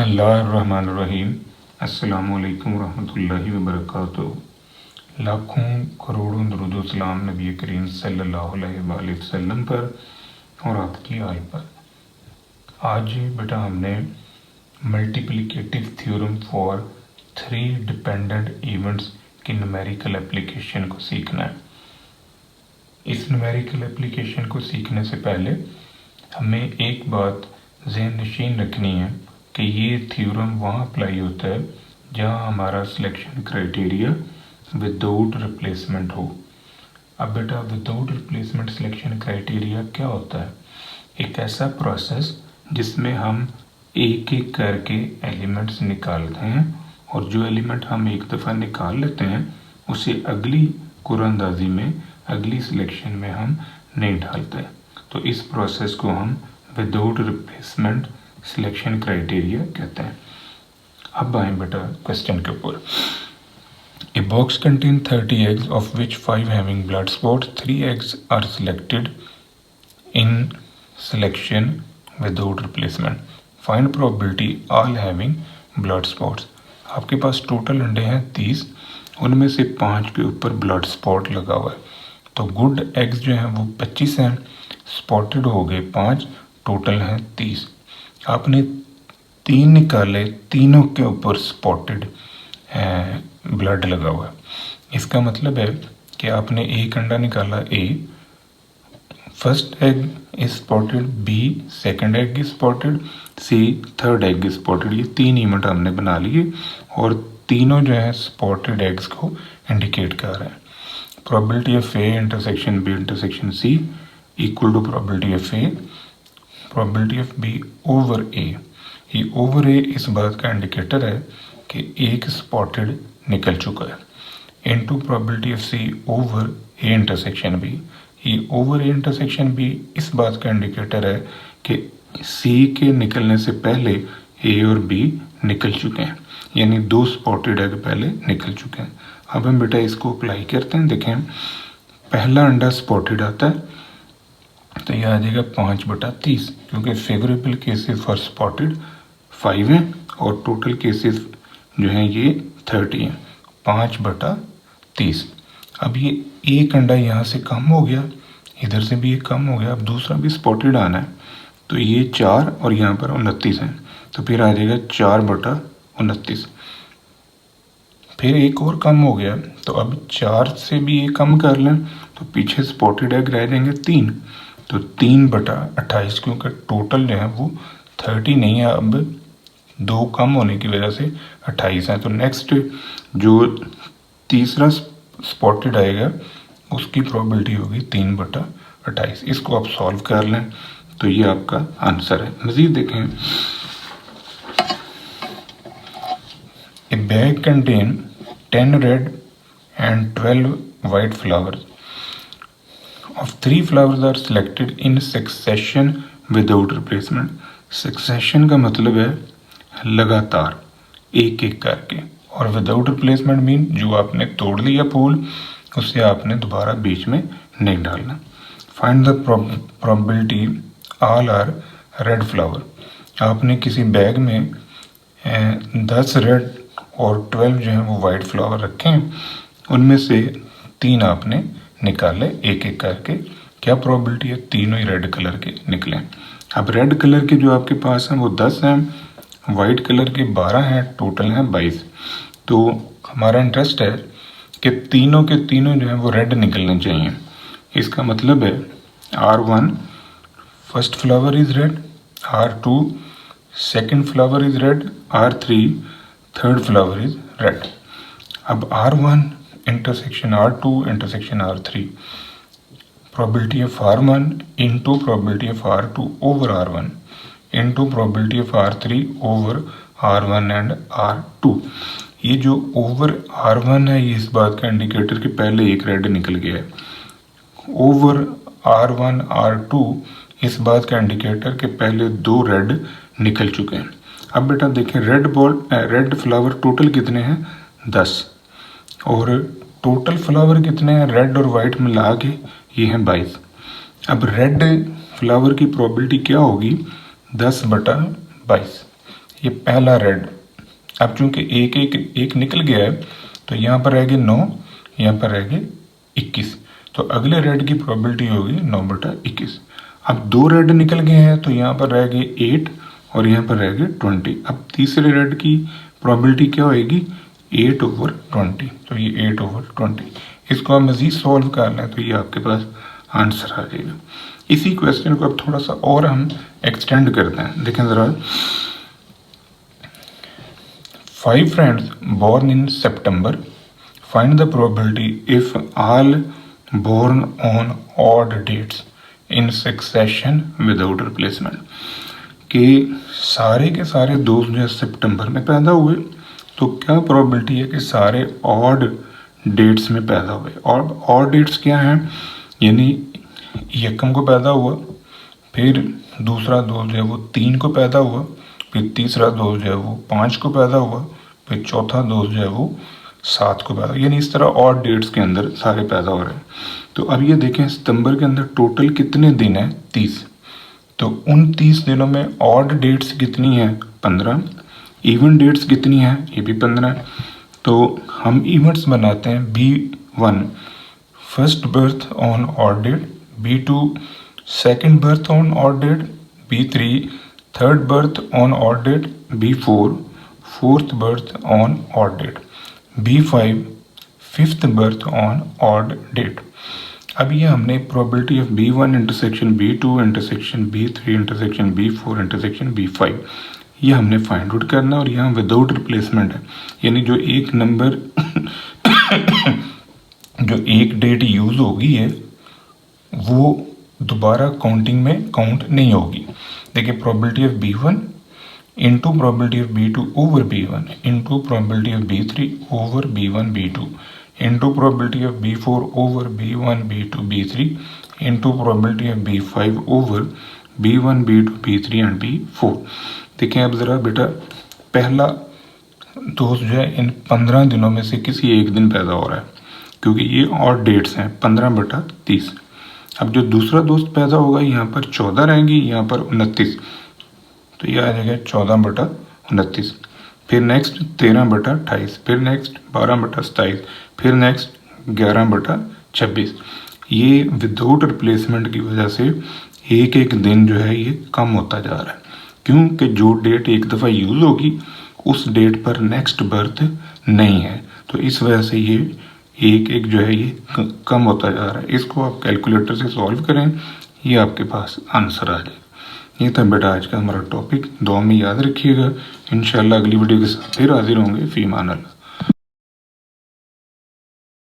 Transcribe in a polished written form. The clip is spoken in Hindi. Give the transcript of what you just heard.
बिस्मिल्लाहिर्रहमानिर्रहीम। अस्सलामुअलैकुम रहमतुल्लाहि व बरकातुहू। लाखों करोड़ों दुरूद व सलाम नबी करीम सल्लल्लाहु अलैहि वसल्लम पर और आपकी आल पर। आज बेटा हमने multiplicative theorem for 3 dependent events की न्यूमेरिकल एप्लीकेशन को सीखना है। इस न्यूमेरिकल एप्लीकेशन को सीखने से पहले हमें एक बात ज़हन नशीन रखनी है कि ये थ्योरम वहाँ अप्लाई होता है जहाँ हमारा सिलेक्शन क्राइटेरिया विदाउट रिप्लेसमेंट हो। अब बेटा विदाउट रिप्लेसमेंट सिलेक्शन क्राइटेरिया क्या होता है? एक ऐसा प्रोसेस जिसमें हम एक एक करके एलिमेंट्स निकालते हैं और जो एलिमेंट हम एक दफ़ा निकाल लेते हैं उसे अगली कुरानंदाजी में अगली सिलेक्शन में हम नहीं डालते। तो इस प्रोसेस को हम विदाउट रिप्लेसमेंट सिलेक्शन क्राइटेरिया कहते हैं। अब आए बेटा क्वेश्चन के ऊपर। A box contain 30 eggs of which 5 having blood spots, 3 eggs are selected in selection without replacement. Find probability all having blood spots. आपके पास टोटल अंडे हैं 30, उनमें से 5 के ऊपर ब्लड स्पॉट लगा हुआ है। तो गुड एग्स जो हैं वो 25 हैं, स्पॉटेड हो गए 5, टोटल हैं 30। आपने 3 निकाले, तीनों के ऊपर स्पॉटेड ब्लड लगा हुआ है। इसका मतलब है कि आपने एक अंडा निकाला A, first egg is spotted, B second egg is spotted, C third egg is spotted. ये 3 इवेंट हमने बना लिए और तीनों जो है स्पॉटेड एग्स को इंडिकेट कर रहे हैं। Probability of A intersection B intersection C equal to probability of A probability of B over A. ये ओवर ए इस बात का इंडिकेटर है कि एक स्पॉटेड निकल चुका है। Into probability of C over A intersection B. ये ओवर ए इंटरसेक्शन बी इस बात का इंडिकेटर है कि सी के निकलने से पहले ए और बी निकल चुके हैं, यानी 2 स्पॉटेड एग पहले निकल चुके हैं। अब हम बेटा इसको अप्लाई करते हैं। देखें, पहला अंडा स्पॉटेड आता है तो यह आ जाएगा 5/30, क्योंकि फेवरेबल केसेस फॉर स्पॉटेड 5 हैं और टोटल केसेस जो हैं ये 30 हैं। 5/30। अब ये एक अंडा यहाँ से कम हो गया, इधर से भी एक कम हो गया, अब दूसरा भी स्पॉटेड आना है तो ये 4 और यहाँ पर 29 हैं, तो फिर आ जाएगा 4/29। फिर एक और कम हो गया तो अब 4 से भी ये कम कर लें तो पीछे स्पॉटेड एग रह जाएंगे 3, तो 3/28, क्योंकि टोटल जो है वो 30 नहीं है, अब 2 कम होने की वजह से 28 है। तो नेक्स्ट जो तीसरा स्पॉटेड आएगा उसकी प्रोबेबिलिटी होगी 3/28। इसको आप सॉल्व कर लें तो ये आपका आंसर है। मज़ीद देखें, ए bag contain 10 red and 12 white flowers of 3 flowers are selected in succession without replacement. Succession का मतलब है लगातार एक एक करके, और विदाउट रिप्लेसमेंट मीन जो आपने तोड़ लिया फूल उसे आपने दोबारा बीच में नहीं डालना। Find the probability all are red flower. आपने किसी बैग में 10 रेड और 12 जो है वो वाइट फ्लावर रखे हैं, उनमें से 3 आपने निकाले एक एक करके। क्या प्रोबेबिलिटी है? तीनों ही रेड कलर के निकले। अब रेड कलर के जो आपके पास हैं वो 10 हैं, वाइट कलर के 12 हैं, टोटल हैं 22। तो हमारा इंटरेस्ट है कि तीनों के तीनों जो हैं वो रेड निकलने चाहिए। इसका मतलब है R1 first flower is red, R2 second flower is red, R3 third flower is red. अब R1 intersection R2 intersection R3, probability of R1 into probability of R2 over R1 into probability of R3 over R1 and R2। ये जो ओवर R1 है ये इस बात का इंडिकेटर कि पहले एक रेड निकल गया है। ओवर R1 R2 इस बात का इंडिकेटर कि पहले 2 रेड निकल चुके हैं। अब बेटा देखें, रेड फ्लावर टोटल कितने हैं? 10, और टोटल फ्लावर कितने हैं रेड और वाइट मिला के? ये हैं 22। अब रेड फ्लावर की प्रोबेबिलिटी क्या होगी? 10/22। ये पहला रेड। अब चूंकि एक निकल गया है तो यहाँ पर रहेगी 9, यहाँ पर रहेगी 21, तो अगले रेड की प्रोबेबिलिटी होगी 9/21। अब 2 रेड निकल गए हैं तो यहाँ पर रहेगी 8 और यहाँ पर रहेगी 20। अब तीसरे रेड की प्रोबेबिलिटी क्या होगी 8/20, तो ये 8/20। इसको आप मज़ीद सॉल्व कर लें तो ये आपके पास आंसर आ जाएगा। इसी क्वेश्चन को अब थोड़ा सा और हम एक्सटेंड करते हैं। देखें ज़रा, 5 friends born in September, find the probability if all born on odd dates in succession without replacement। कि सारे के सारे दोस्त जो सितंबर में पैदा हुए तो क्या प्रोबेबिलिटी है कि सारे ऑड डेट्स में पैदा हुए। और ऑड डेट्स क्या हैं, यानी यकम को पैदा हुआ, फिर दूसरा दोस्त जो है वो 3 को पैदा हुआ, फिर तीसरा दोस्त जो है वो 5 को पैदा हुआ, फिर चौथा दोस्त जो है वो 7 को पैदा, यानी इस तरह ऑड डेट्स के अंदर सारे पैदा हो रहे हैं। तो अब ये देखें सितंबर के अंदर टोटल कितने दिन हैं 30, तो उन 30 दिनों में ऑड डेट्स कितनी हैं 15, इवन डेट्स कितनी हैं ये भी 15। तो हम इवेंट्स बनाते हैं B1 first birth on odd date, B2 second birth on odd date, B3 third birth on odd date, B4 fourth birth on odd date, B5 fifth birth on odd date. अब ये हमने probability of B1 intersection B2 intersection B3 intersection B4 intersection B5 ये हमने फाइंड आउट करना, और यहाँ विदाउट रिप्लेसमेंट है, यानी जो एक नंबर जो एक डेट यूज होगी है वो दोबारा काउंटिंग में काउंट नहीं होगी। देखिए probability of B1 into probability of B2 over B1 into probability of B3 over B1 B2 into probability of B4 over B1 B2 B3 into probability of B5 over B1 B2 B3 and B4। देखें अब ज़रा बेटा, पहला दोस्त जो है इन 15 दिनों में से किसी एक दिन पैदा हो रहा है, क्योंकि ये और डेट्स हैं 15/30। अब जो दूसरा दोस्त पैदा होगा यहाँ पर 14 रहेंगी, यहाँ पर 29, तो ये आ जाएगा 14/29। फिर नेक्स्ट 13/28, फिर नेक्स्ट 12/27, फिर नेक्स्ट 11/26। ये विदाउट रिप्लेसमेंट की वजह से एक एक दिन जो है ये कम होता जा रहा है, क्योंकि जो डेट एक दफ़ा यूज़ होगी उस डेट पर नेक्स्ट बर्थ नहीं है, तो इस वजह से ये एक एक जो है ये कम होता जा रहा है। इसको आप कैलकुलेटर से सॉल्व करें, ये आपके पास आंसर आ जाएगा। ये था बेटा आज का हमारा टॉपिक, दुआ में याद रखिएगा। इंशाल्लाह अगली वीडियो के साथ फिर हाजिर होंगे। फी मान अल्लाह।